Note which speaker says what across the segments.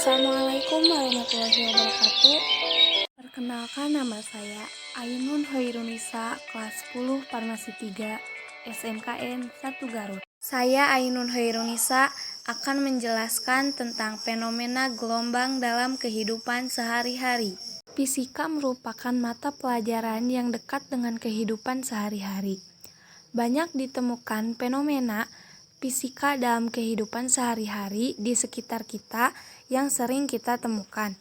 Speaker 1: Assalamualaikum warahmatullahi wabarakatuh. Perkenalkan, nama saya Ainun Hoirunisa, kelas 10 Farmasi 3 SMKN 1 Garut. Saya Ainun Hoirunisa akan menjelaskan tentang fenomena gelombang dalam kehidupan sehari-hari. Fisika merupakan mata pelajaran yang dekat dengan kehidupan sehari-hari. Banyak ditemukan fenomena fisika dalam kehidupan sehari-hari di sekitar kita yang sering kita temukan.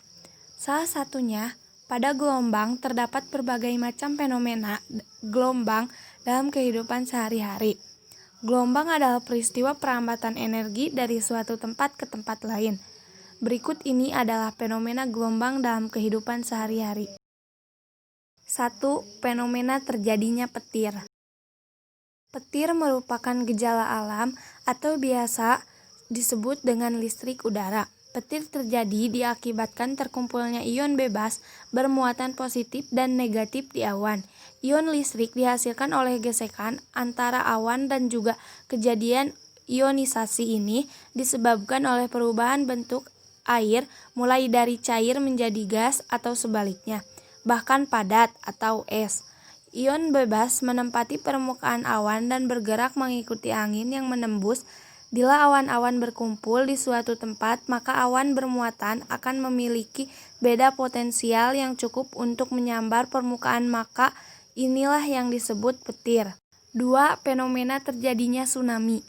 Speaker 1: Salah satunya, pada gelombang terdapat berbagai macam fenomena gelombang dalam kehidupan sehari-hari. Gelombang adalah peristiwa perambatan energi dari suatu tempat ke tempat lain. Berikut ini adalah fenomena gelombang dalam kehidupan sehari-hari. 1. Fenomena terjadinya petir. Petir merupakan gejala alam atau biasa disebut dengan listrik udara. Petir terjadi diakibatkan terkumpulnya ion bebas bermuatan positif dan negatif di awan. Ion listrik dihasilkan oleh gesekan antara awan dan juga kejadian ionisasi ini disebabkan oleh perubahan bentuk air mulai dari cair menjadi gas atau sebaliknya, bahkan padat atau es. Ion bebas menempati permukaan awan dan bergerak mengikuti angin yang menembus. Bila awan-awan berkumpul di suatu tempat, maka awan bermuatan akan memiliki beda potensial yang cukup untuk menyambar permukaan, maka inilah yang disebut petir. 2. Fenomena terjadinya tsunami.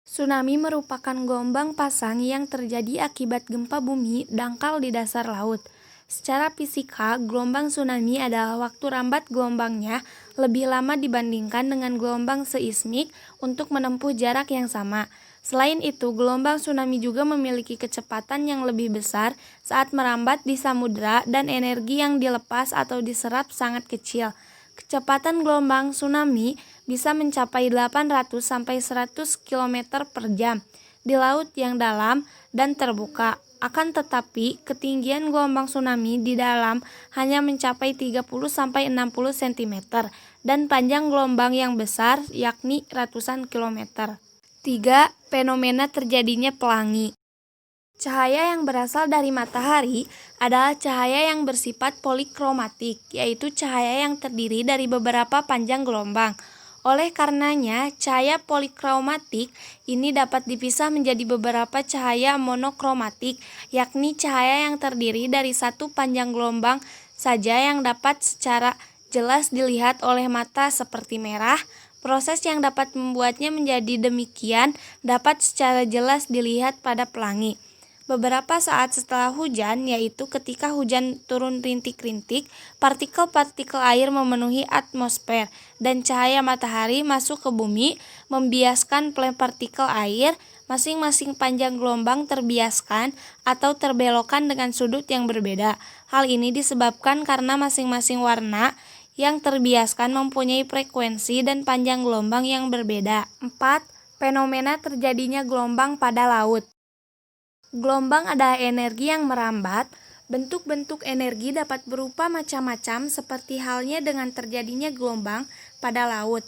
Speaker 1: Tsunami merupakan gelombang pasang yang terjadi akibat gempa bumi dangkal di dasar laut. Secara fisika, gelombang tsunami adalah waktu rambat gelombangnya lebih lama dibandingkan dengan gelombang seismik untuk menempuh jarak yang sama. Selain itu, gelombang tsunami juga memiliki kecepatan yang lebih besar saat merambat di samudera dan energi yang dilepas atau diserap sangat kecil. Kecepatan gelombang tsunami bisa mencapai 800 sampai 100 km per jam di laut yang dalam dan terbuka. Akan tetapi, ketinggian gelombang tsunami di dalam hanya mencapai 30 sampai 60 cm dan panjang gelombang yang besar yakni ratusan kilometer. 3. Fenomena terjadinya pelangi. Cahaya yang berasal dari matahari adalah cahaya yang bersifat polikromatik, yaitu cahaya yang terdiri dari beberapa panjang gelombang. Oleh karenanya, cahaya polikromatik ini dapat dipisah menjadi beberapa cahaya monokromatik, yakni cahaya yang terdiri dari satu panjang gelombang saja yang dapat secara jelas dilihat oleh mata seperti merah. Proses yang dapat membuatnya menjadi demikian dapat secara jelas dilihat pada pelangi. Beberapa saat setelah hujan, yaitu ketika hujan turun rintik-rintik, partikel-partikel air memenuhi atmosfer dan cahaya matahari masuk ke bumi, membiaskan partikel air. Masing-masing panjang gelombang terbiaskan atau terbelokkan dengan sudut yang berbeda. Hal ini disebabkan karena masing-masing warna yang terbiaskan mempunyai frekuensi dan panjang gelombang yang berbeda. 4. Fenomena terjadinya gelombang pada laut. Gelombang adalah energi yang merambat. Bentuk-bentuk energi dapat berupa macam-macam seperti halnya dengan terjadinya gelombang pada laut.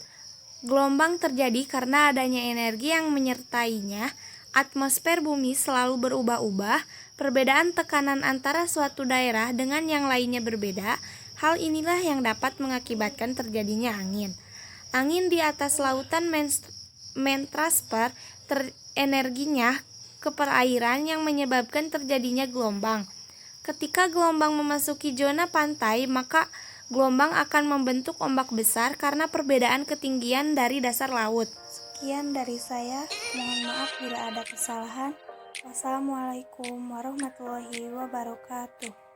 Speaker 1: Gelombang terjadi karena adanya energi yang menyertainya. Atmosfer bumi selalu berubah-ubah. Perbedaan tekanan antara suatu daerah dengan yang lainnya berbeda. Hal inilah yang dapat mengakibatkan terjadinya angin. Angin di atas lautan mentransfer energinya ke perairan yang menyebabkan terjadinya gelombang. Ketika gelombang memasuki zona pantai, maka gelombang akan membentuk ombak besar karena perbedaan ketinggian dari dasar laut. Sekian dari saya, mohon maaf bila ada kesalahan. Wassalamualaikum warahmatullahi wabarakatuh.